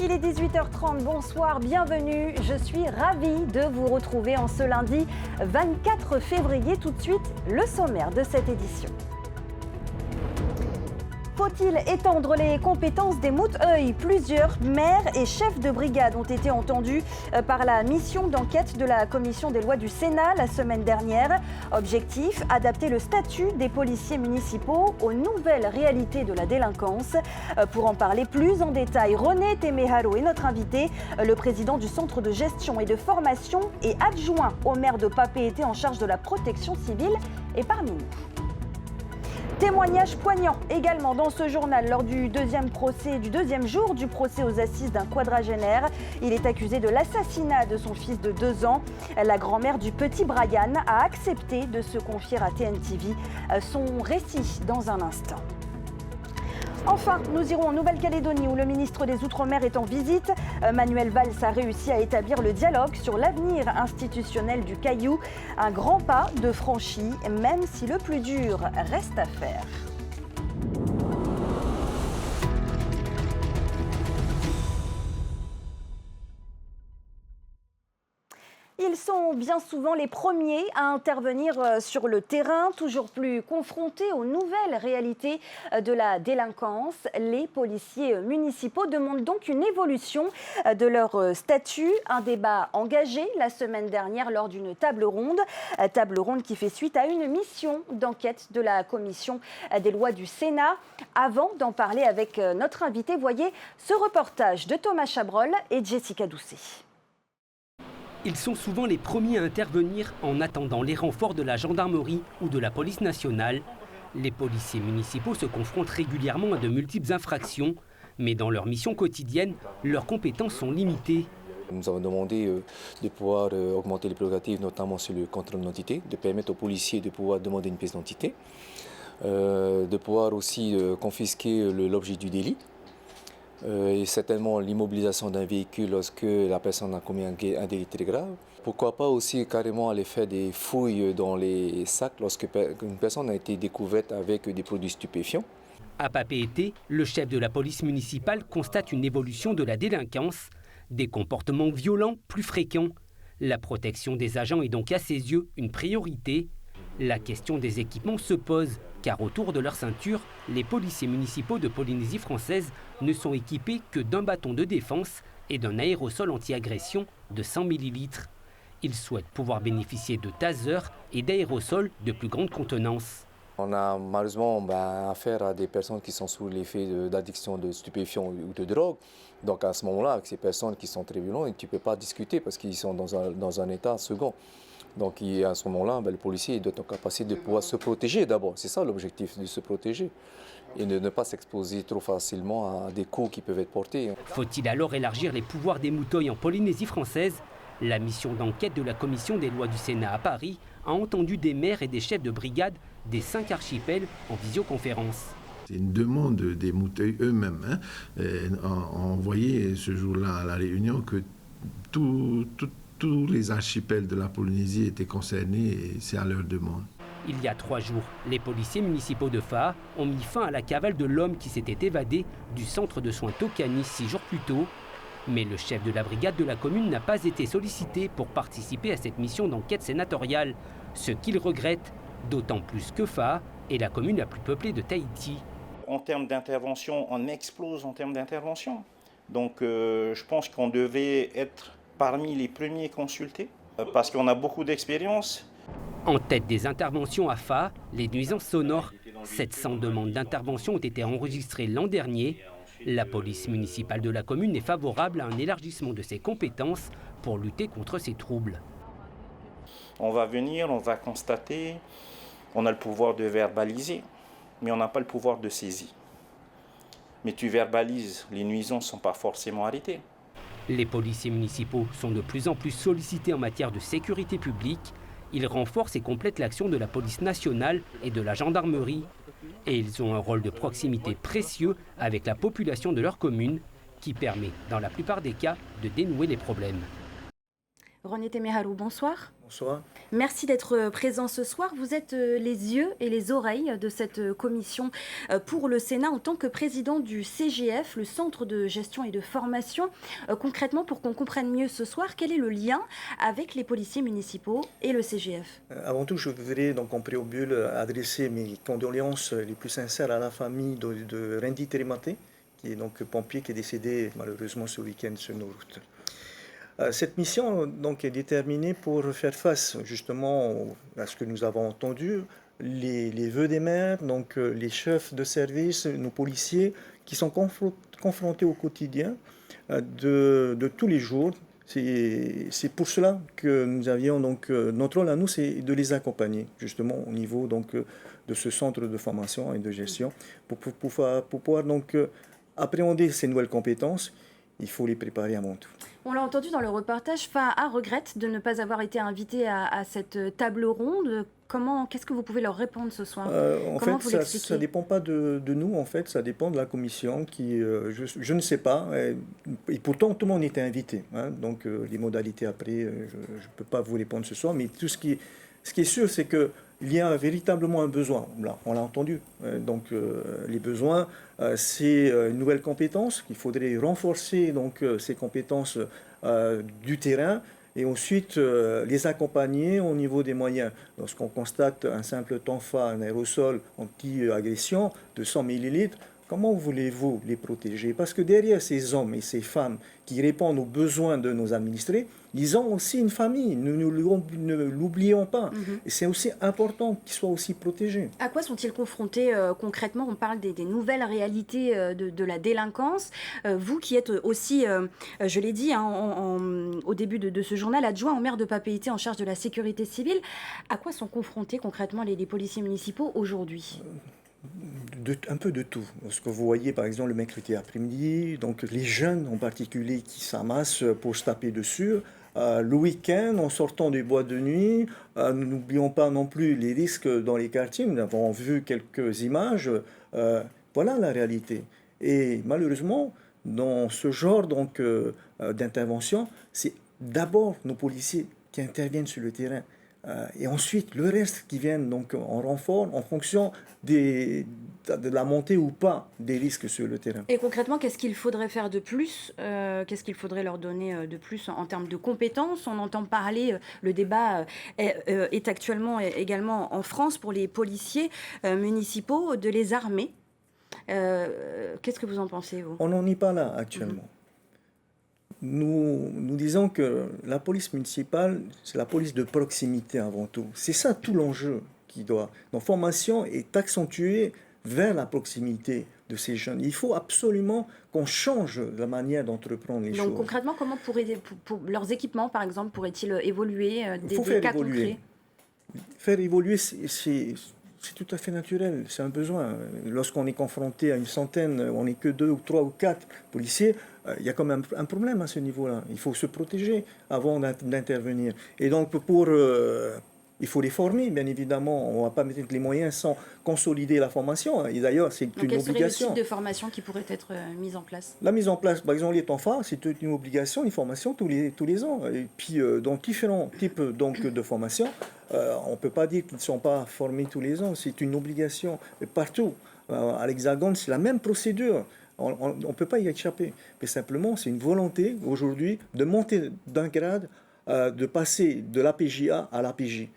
Il est 18h30, bonsoir, bienvenue. Je suis ravie de vous retrouver en ce lundi 24 février. Tout de suite, le sommaire de cette édition. Faut-il étendre les compétences des Mouteuil? Plusieurs maires et chefs de brigade ont été entendus par la mission d'enquête de la commission des lois du Sénat la semaine dernière. Objectif, adapter le statut des policiers municipaux aux nouvelles réalités de la délinquance. Pour en parler plus en détail, René Temeharo est notre invité. Le président du centre de gestion et de formation et adjoint au maire de Papeete en charge de la protection civile est parmi nous. Témoignage poignant également dans ce journal lors du deuxième jour du procès aux assises d'un quadragénaire. Il est accusé de l'assassinat de son fils de 2 ans. La grand-mère du petit Brian a accepté de se confier à TNTV. Son récit dans un instant. Enfin, nous irons en Nouvelle-Calédonie où le ministre des Outre-mer est en visite. Manuel Valls a réussi à établir le dialogue sur l'avenir institutionnel du Caillou. Un grand pas de franchi, même si le plus dur reste à faire. Ils sont bien souvent les premiers à intervenir sur le terrain, toujours plus confrontés aux nouvelles réalités de la délinquance. Les policiers municipaux demandent donc une évolution de leur statut. Un débat engagé la semaine dernière lors d'une table ronde qui fait suite à une mission d'enquête de la commission des lois du Sénat. Avant d'en parler avec notre invité, voyez ce reportage de Thomas Chabrol et Jessica Doucet. Ils sont souvent les premiers à intervenir en attendant les renforts de la gendarmerie ou de la police nationale. Les policiers municipaux se confrontent régulièrement à de multiples infractions, mais dans leur mission quotidienne, leurs compétences sont limitées. Nous avons demandé de pouvoir augmenter les prérogatives, notamment sur le contrôle d'identité, de permettre aux policiers de pouvoir demander une pièce d'identité, de pouvoir aussi confisquer l'objet du délit. Et certainement l'immobilisation d'un véhicule lorsque la personne a commis un délit très grave. Pourquoi pas aussi carrément aller faire des fouilles dans les sacs lorsque une personne a été découverte avec des produits stupéfiants. À Papeete, le chef de la police municipale constate une évolution de la délinquance, des comportements violents plus fréquents. La protection des agents est donc à ses yeux une priorité. La question des équipements se pose, car autour de leur ceinture, les policiers municipaux de Polynésie française ne sont équipés que d'un bâton de défense et d'un aérosol anti-agression de 100 ml. Ils souhaitent pouvoir bénéficier de tasers et d'aérosols de plus grande contenance. On a malheureusement affaire à des personnes qui sont sous l'effet d'addiction de stupéfiants ou de drogue. Donc à ce moment-là, avec ces personnes qui sont très violentes, tu ne peux pas discuter parce qu'ils sont dans un état second. Donc à ce moment-là, le policier doit être en capacité de pouvoir se protéger d'abord. C'est ça l'objectif, de se protéger. Et de ne pas s'exposer trop facilement à des coups qui peuvent être portés. Faut-il alors élargir les pouvoirs des Mouteuil en Polynésie française? La mission d'enquête de la commission des lois du Sénat à Paris a entendu des maires et des chefs de brigade des 5 archipels en visioconférence. C'est une demande des Mouteuil eux-mêmes. On voyait ce jour-là à la réunion que tous les archipels de la Polynésie étaient concernés et c'est à leur demande. Il y a 3 jours, les policiers municipaux de Faa ont mis fin à la cavale de l'homme qui s'était évadé du centre de soins Tokani 6 jours plus tôt. Mais le chef de la brigade de la commune n'a pas été sollicité pour participer à cette mission d'enquête sénatoriale, ce qu'il regrette, d'autant plus que Faa est la commune la plus peuplée de Tahiti. En termes d'intervention, on explose en termes d'intervention. Donc je pense qu'on devait être parmi les premiers consultés, parce qu'on a beaucoup d'expérience. En tête des interventions à Faa, les nuisances sonores. 700 demandes d'intervention ont été enregistrées l'an dernier. La police municipale de la commune est favorable à un élargissement de ses compétences pour lutter contre ces troubles. On va venir, on va constater, on a le pouvoir de verbaliser, mais on n'a pas le pouvoir de saisie. Mais tu verbalises, les nuisances ne sont pas forcément arrêtées. Les policiers municipaux sont de plus en plus sollicités en matière de sécurité publique. Ils renforcent et complètent l'action de la police nationale et de la gendarmerie. Et ils ont un rôle de proximité précieux avec la population de leur commune qui permet, dans la plupart des cas, de dénouer les problèmes. René Temeralo, bonsoir. Bonsoir. Merci d'être présent ce soir. Vous êtes les yeux et les oreilles de cette commission pour le Sénat en tant que président du CGF, le Centre de gestion et de formation. Concrètement, pour qu'on comprenne mieux ce soir, quel est le lien avec les policiers municipaux et le CGF? Avant tout, je voudrais donc en préambule adresser mes condoléances les plus sincères à la famille de Randy Terimate, qui est donc pompier qui est décédé malheureusement ce week-end sur nos routes. Cette mission donc, est déterminée pour faire face justement à ce que nous avons entendu, les vœux des maires, donc les chefs de service, nos policiers qui sont confrontés au quotidien de tous les jours. C'est pour cela que nous avions donc notre rôle à nous, c'est de les accompagner justement au niveau donc de ce centre de formation et de gestion pour pouvoir donc appréhender ces nouvelles compétences. Il faut les préparer avant tout. On l'a entendu dans le reportage, FAA regrette de ne pas avoir été invité à cette table ronde. Qu'est-ce que vous pouvez leur répondre ce soir? En fait, ça ne dépend pas de nous, en fait, ça dépend de la commission qui, je ne sais pas, et pourtant tout le monde était invité. Hein, donc les modalités après, je ne peux pas vous répondre ce soir, mais ce qui est sûr, c'est qu'il y a véritablement un besoin. Là, on l'a entendu. Donc les besoins, c'est une nouvelle compétence, qu'il faudrait renforcer donc, ces compétences du terrain, et ensuite les accompagner au niveau des moyens. Lorsqu'on constate un simple TANFA, un aérosol anti-agression de 100 ml, comment voulez-vous les protéger? Parce que derrière ces hommes et ces femmes qui répondent aux besoins de nos administrés, ils ont aussi une famille, ne l'oublions pas. Et c'est aussi important qu'ils soient aussi protégés. À quoi sont-ils confrontés concrètement? On parle des nouvelles réalités de la délinquance. Vous qui êtes aussi, je l'ai dit au début de ce journal, adjoint au maire de Papeete en charge de la sécurité civile, à quoi sont confrontés concrètement les policiers municipaux aujourd'hui? Un peu de tout. Ce que vous voyez par exemple le mercredi après-midi, donc les jeunes en particulier qui s'amassent pour se taper dessus. Le week-end, en sortant des boîtes de nuit, nous n'oublions pas non plus les risques dans les quartiers. Nous avons vu quelques images. Voilà la réalité. Et malheureusement, dans ce genre donc, d'intervention, c'est d'abord nos policiers qui interviennent sur le terrain. Et ensuite, le reste qui viennent donc en renfort en fonction de la montée ou pas des risques sur le terrain. Et concrètement, qu'est-ce qu'il faudrait faire de plus? Qu'est-ce qu'il faudrait leur donner de plus en termes de compétences? On entend parler, le débat est actuellement également en France pour les policiers municipaux, de les armer. Qu'est-ce que vous en pensez, vous? On n'en est pas là actuellement. Nous disons que la police municipale, c'est la police de proximité avant tout. C'est ça tout l'enjeu qui doit. Notre formation est accentuée vers la proximité de ces jeunes. Il faut absolument qu'on change la manière d'entreprendre les choses. Donc concrètement, comment leurs équipements, par exemple, pourraient-ils évoluer? Il faut faire évoluer. Faire évoluer, c'est tout à fait naturel, c'est un besoin. Lorsqu'on est confronté à une centaine, on n'est que 2 ou 3 ou 4 policiers, il y a quand même un problème à ce niveau-là. Il faut se protéger avant d'intervenir. Et donc, il faut les former, bien évidemment. On ne va pas mettre les moyens sans consolider la formation. Et d'ailleurs, c'est une obligation. Quel serait le type de formation qui pourrait être mise en place? La mise en place, par exemple, les TANFA, c'est une obligation, une formation tous les ans. Et puis, dans différents types donc, de formations, on ne peut pas dire qu'ils ne sont pas formés tous les ans. C'est une obligation partout. À l'Hexagone, c'est la même procédure. On ne peut pas y échapper. Mais simplement, c'est une volonté aujourd'hui de monter d'un grade, de passer de l'APJA à l'APJ.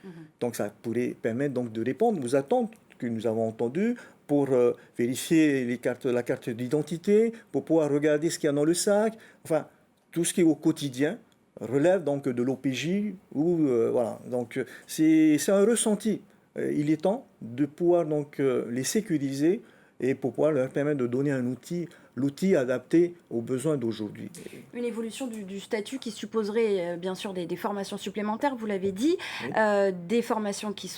Donc ça pourrait permettre donc, de répondre aux attentes que nous avons entendues pour vérifier la carte d'identité, pour pouvoir regarder ce qu'il y a dans le sac. Enfin, tout ce qui est au quotidien relève donc de l'OPJ. Voilà. Donc c'est un ressenti. Il est temps de pouvoir donc, les sécuriser et pour pouvoir leur permettre de donner l'outil adapté aux besoins d'aujourd'hui. Une évolution du statut qui supposerait bien sûr des formations supplémentaires, vous l'avez dit, oui. Des formations qui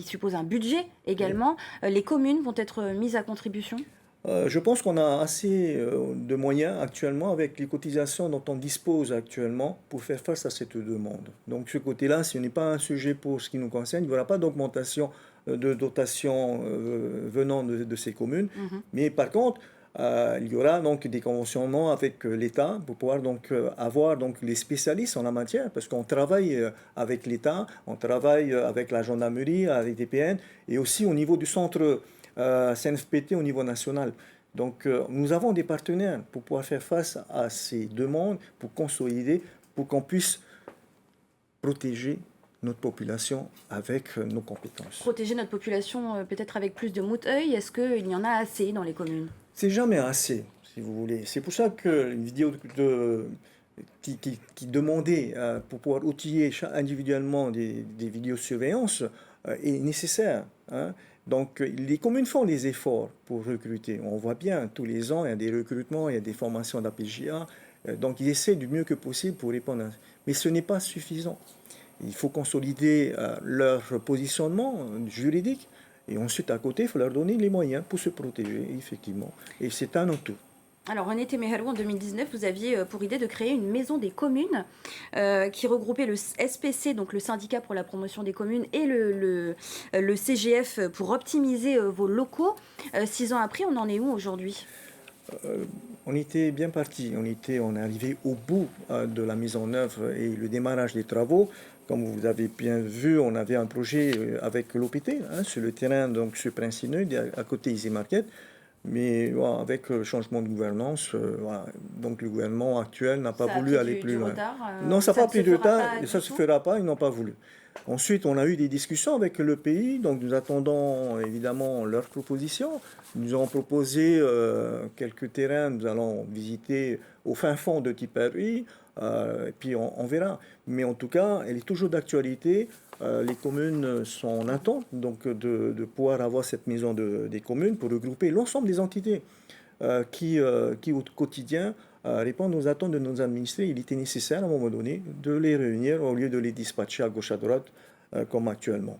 supposent un budget également. Oui. Les communes vont être mises à contribution? Je pense qu'on a assez de moyens actuellement avec les cotisations dont on dispose actuellement pour faire face à cette demande. Donc ce côté-là, ce n'est pas un sujet pour ce qui nous concerne, il n'y aura pas d'augmentation de dotation venant de ces communes. Mais par contre, il y aura donc des conventionnements avec l'État pour pouvoir donc avoir donc les spécialistes en la matière, parce qu'on travaille avec l'État, on travaille avec la gendarmerie, avec DPN, et aussi au niveau du centre CNFPT au niveau national. Donc nous avons des partenaires pour pouvoir faire face à ces demandes, pour consolider, pour qu'on puisse protéger notre population avec nos compétences. Protéger notre population peut-être avec plus de mouteuil, est-ce qu'il y en a assez dans les communes? C'est jamais assez, si vous voulez. C'est pour ça que une vidéo qui demandait pour pouvoir outiller individuellement des vidéosurveillances est nécessaire. Hein. Donc les communes font des efforts pour recruter. On voit bien, tous les ans, il y a des recrutements, il y a des formations d'APJA. Donc ils essaient du mieux que possible pour répondre à ça. Mais ce n'est pas suffisant. Il faut consolider leur positionnement juridique. Et ensuite, à côté, il faut leur donner les moyens pour se protéger, effectivement. Et c'est un tout. Alors, René Temeherou, en 2019, vous aviez pour idée de créer une maison des communes qui regroupait le SPC, donc le syndicat pour la promotion des communes, et le CGF pour optimiser vos locaux. 6 ans après, on en est où aujourd'hui ? On était bien parti. On est arrivé au bout de la mise en œuvre et le démarrage des travaux. Comme vous avez bien vu, on avait un projet avec l'OPT sur le terrain, donc sur Prince-Ineux, à côté Easy Market. Mais avec le changement de gouvernance, donc le gouvernement actuel n'a pas voulu aller plus loin. Non, ça n'a pas pris de retard, et ça ne se fera pas, ils n'ont pas voulu. Ensuite, on a eu des discussions avec le pays, donc nous attendons évidemment leurs propositions. Ils nous ont proposé quelques terrains, nous allons visiter au fin fond de Tipperary, et puis on verra. Mais en tout cas, elle est toujours d'actualité. Les communes sont en attente donc de pouvoir avoir cette maison des communes pour regrouper l'ensemble des entités qui au quotidien répondent aux attentes de nos administrés. Il était nécessaire à un moment donné de les réunir au lieu de les dispatcher à gauche à droite comme actuellement.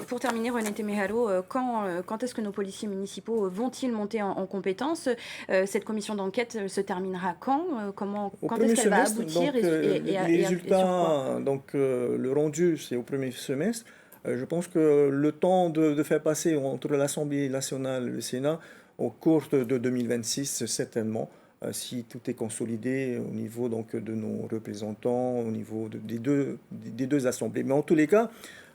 Pour terminer, René Temeherou, quand est-ce que nos policiers municipaux vont-ils monter en compétences ? Cette commission d'enquête se terminera quand ? Quand est-ce qu'elle va aboutir donc, les résultats, donc le rendu, c'est au premier semestre. Je pense que le temps de faire passer entre l'Assemblée nationale et le Sénat au cours de 2026, certainement, si tout est consolidé au niveau donc, de nos représentants, au niveau des deux assemblées. Mais en tous les cas,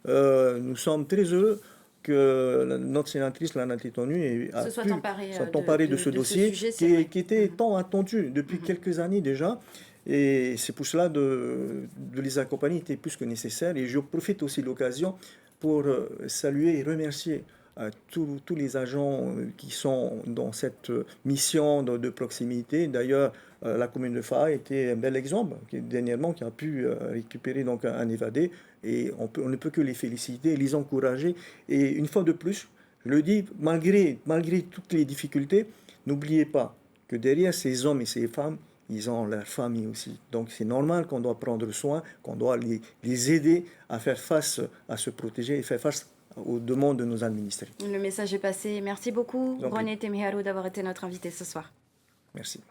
nous sommes très heureux que notre sénatrice Lana Tétonu soit emparée de ce dossier qui était tant attendu depuis quelques années déjà. Et c'est pour cela de les accompagner était plus que nécessaire. Et je profite aussi de l'occasion pour saluer et remercier tous les agents qui sont dans cette mission de proximité. D'ailleurs, la commune de Faha était un bel exemple, dernièrement, qui a pu récupérer donc un évadé. Et on ne peut que les féliciter, les encourager. Et une fois de plus, je le dis, malgré toutes les difficultés, n'oubliez pas que derrière ces hommes et ces femmes, ils ont leur famille aussi. Donc c'est normal qu'on doit prendre soin, qu'on doit les aider à faire face, à se protéger et faire face aux demandes de nos administrés. Le message est passé. Merci beaucoup, René Temeherou, d'avoir été notre invité ce soir. Merci.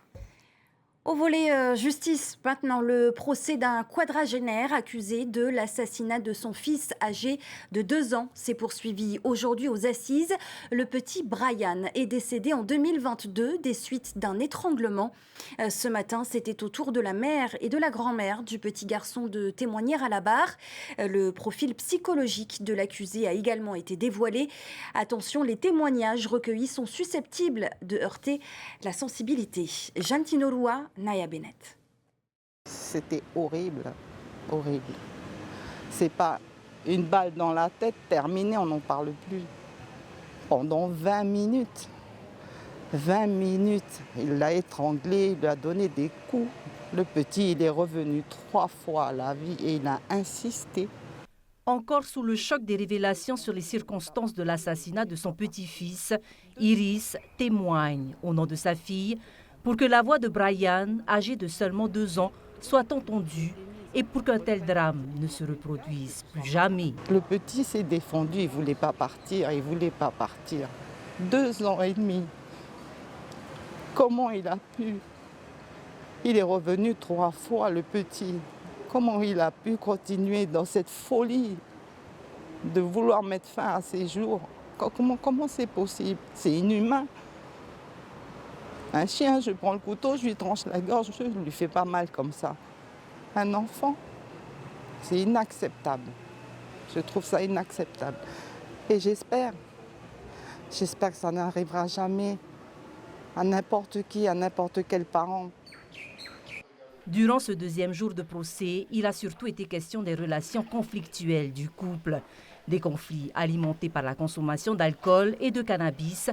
Au volet justice, maintenant, le procès d'un quadragénaire accusé de l'assassinat de son fils âgé de 2 ans s'est poursuivi aujourd'hui aux assises. Le petit Brian est décédé en 2022 des suites d'un étranglement. Ce matin, c'était au tour de la mère et de la grand-mère du petit garçon de témoigner à la barre. Le profil psychologique de l'accusé a également été dévoilé. Attention, les témoignages recueillis sont susceptibles de heurter la sensibilité. Jeanne Tinoroua, Naya Bennett. C'était horrible, horrible. C'est pas une balle dans la tête, terminée, on n'en parle plus. Pendant 20 minutes. 20 minutes, il l'a étranglé, il lui a donné des coups. Le petit, il est revenu 3 fois à la vie et il a insisté. Encore sous le choc des révélations sur les circonstances de l'assassinat de son petit-fils, Iris témoigne au nom de sa fille pour que la voix de Brian, âgé de seulement 2 ans, soit entendue et pour qu'un tel drame ne se reproduise plus jamais. Le petit s'est défendu, il ne voulait pas partir, 2 ans et demi. Comment il a pu? Il est revenu 3 fois, le petit. Comment il a pu continuer dans cette folie de vouloir mettre fin à ses jours? Comment c'est possible? C'est inhumain. Un chien, je prends le couteau, je lui tranche la gorge, je ne lui fais pas mal comme ça. Un enfant, c'est inacceptable. Je trouve ça inacceptable. Et j'espère que ça n'arrivera jamais à n'importe qui, à n'importe quel parent. Durant ce deuxième jour de procès, il a surtout été question des relations conflictuelles du couple. Des conflits alimentés par la consommation d'alcool et de cannabis,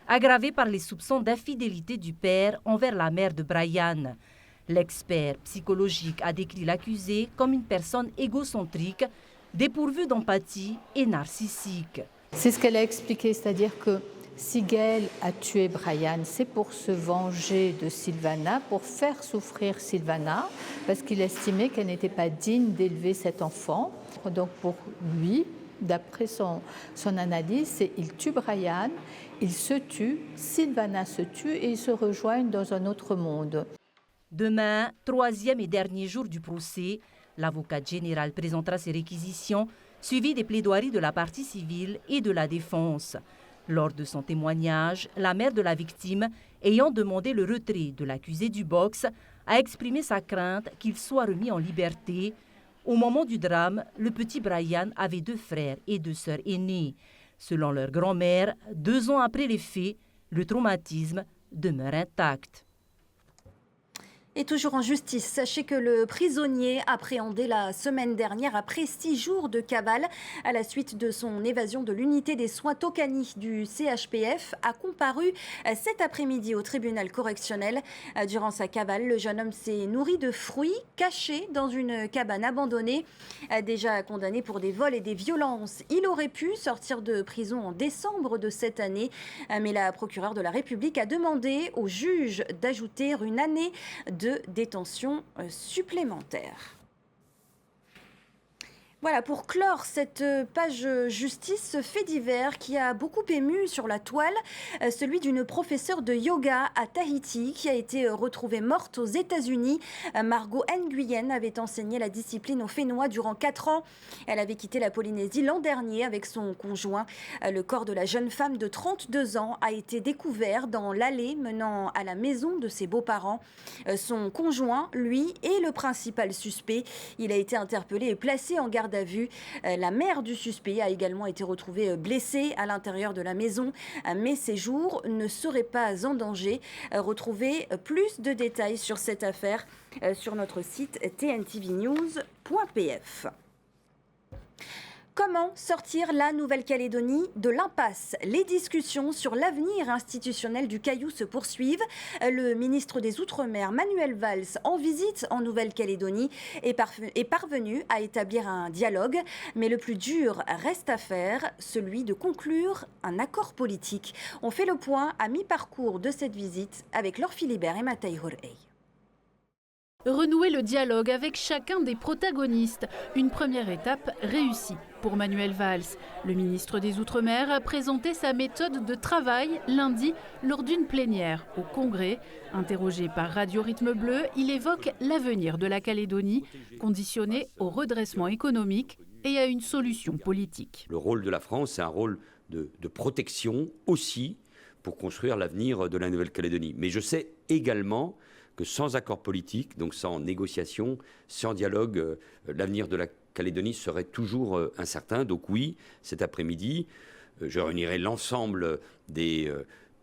aggravés par les soupçons d'infidélité du père envers la mère de Brian. L'expert psychologique a décrit l'accusé comme une personne égocentrique, dépourvue d'empathie et narcissique. C'est ce qu'elle a expliqué, c'est-à-dire que si Gaël a tué Brian, c'est pour se venger de Sylvana, pour faire souffrir Sylvana, parce qu'il estimait qu'elle n'était pas digne d'élever cet enfant. Donc pour lui, d'après son analyse, c'est il tue Brian, il se tue, Sylvana se tue et ils se rejoignent dans un autre monde. Demain, troisième et dernier jour du procès, l'avocate générale présentera ses réquisitions, suivies des plaidoiries de la partie civile et de la défense. Lors de son témoignage, la mère de la victime, ayant demandé le retrait de l'accusé du box, a exprimé sa crainte qu'il soit remis en liberté. Au moment du drame, le petit Brian avait 2 frères et 2 sœurs aînées. Selon leur grand-mère, 2 ans après les faits, le traumatisme demeure intact. Et toujours en justice, sachez que le prisonnier appréhendé la semaine dernière après 6 jours de cavale à la suite de son évasion de l'unité des soins Tokani du CHPF a comparu cet après-midi au tribunal correctionnel. Durant sa cavale, le jeune homme s'est nourri de fruits cachés dans une cabane abandonnée. Déjà condamné pour des vols et des violences, il aurait pu sortir de prison en décembre de cette année. Mais la procureure de la République a demandé au juge d'ajouter une année de détention supplémentaire. Voilà, pour clore cette page justice, ce fait divers qui a beaucoup ému sur la toile, celui d'une professeure de yoga à Tahiti qui a été retrouvée morte aux États-Unis. Margot Nguyen avait enseigné la discipline aux Fénois durant 4 ans. Elle avait quitté la Polynésie l'an dernier avec son conjoint. Le corps de la jeune femme de 32 ans a été découvert dans l'allée menant à la maison de ses beaux-parents. Son conjoint, lui, est le principal suspect. Il a été interpellé et placé en garde à vue. La mère du suspect a également été retrouvée blessée à l'intérieur de la maison, mais ses jours ne seraient pas en danger. Retrouvez plus de détails sur cette affaire sur notre site tntvnews.pf. Comment sortir la Nouvelle-Calédonie de l'impasse? Les discussions sur l'avenir institutionnel du Caillou se poursuivent. Le ministre des Outre-mer, Manuel Valls, en visite en Nouvelle-Calédonie, est parvenu à établir un dialogue. Mais le plus dur reste à faire, celui de conclure un accord politique. On fait le point à mi-parcours de cette visite avec Laure Philibert et Matei Horei. Renouer le dialogue avec chacun des protagonistes, une première étape réussie. Pour Manuel Valls, le ministre des Outre-mer a présenté sa méthode de travail lundi lors d'une plénière au Congrès. Interrogé par Radio Rythme Bleu, il évoque l'avenir de la Calédonie, conditionné au redressement économique et à une solution politique. Le rôle de la France, c'est un rôle de protection aussi pour construire l'avenir de la Nouvelle-Calédonie. Mais je sais également que sans accord politique, donc sans négociation, sans dialogue, l'avenir de la Calédonie serait toujours incertain. Donc oui, cet après-midi, je réunirai l'ensemble des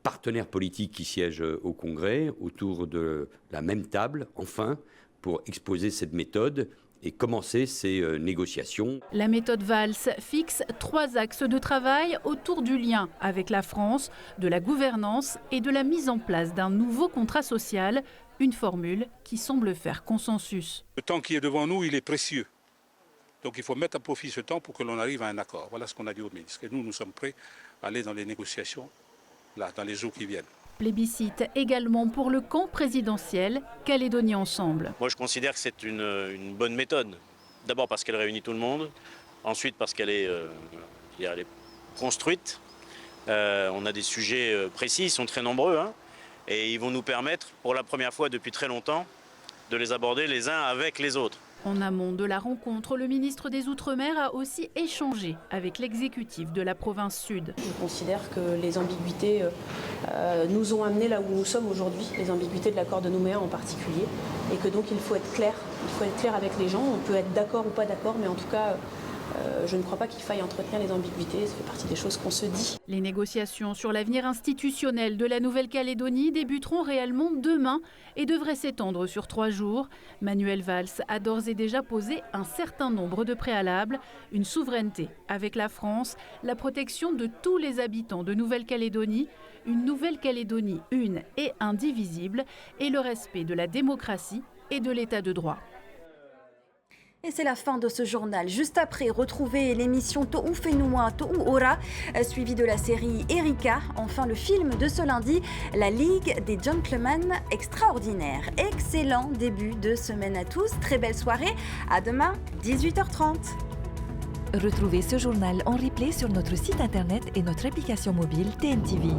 partenaires politiques qui siègent au Congrès autour de la même table, enfin, pour exposer cette méthode et commencer ces négociations. La méthode Valls fixe 3 axes de travail autour du lien avec la France, de la gouvernance et de la mise en place d'un nouveau contrat social, une formule qui semble faire consensus. Le temps qui est devant nous, il est précieux. Donc il faut mettre à profit ce temps pour que l'on arrive à un accord. Voilà ce qu'on a dit au ministre. Et nous sommes prêts à aller dans les négociations, là, dans les jours qui viennent. Plébiscite également pour le camp présidentiel, Calédonie Ensemble. Moi je considère que c'est une bonne méthode. D'abord parce qu'elle réunit tout le monde, ensuite parce qu'elle est construite. On a des sujets précis, ils sont très nombreux, et ils vont nous permettre, pour la première fois depuis très longtemps, de les aborder les uns avec les autres. En amont de la rencontre, le ministre des Outre-mer a aussi échangé avec l'exécutif de la province sud. Je considère que les ambiguïtés nous ont amenés là où nous sommes aujourd'hui, les ambiguïtés de l'accord de Nouméa en particulier, et que donc il faut être clair avec les gens. On peut être d'accord ou pas d'accord, mais en tout cas, je ne crois pas qu'il faille entretenir les ambiguïtés, ça fait partie des choses qu'on se dit. Les négociations sur l'avenir institutionnel de la Nouvelle-Calédonie débuteront réellement demain et devraient s'étendre sur 3 jours. Manuel Valls a d'ores et déjà posé un certain nombre de préalables, une souveraineté avec la France, la protection de tous les habitants de Nouvelle-Calédonie, une Nouvelle-Calédonie une et indivisible, et le respect de la démocratie et de l'état de droit. Et c'est la fin de ce journal. Juste après, retrouvez l'émission To'u Whenua To'u Ora, suivie de la série Erika. Enfin, le film de ce lundi, La Ligue des Gentlemen Extraordinaires. Excellent début de semaine à tous. Très belle soirée. À demain, 18h30. Retrouvez ce journal en replay sur notre site internet et notre application mobile TNTV.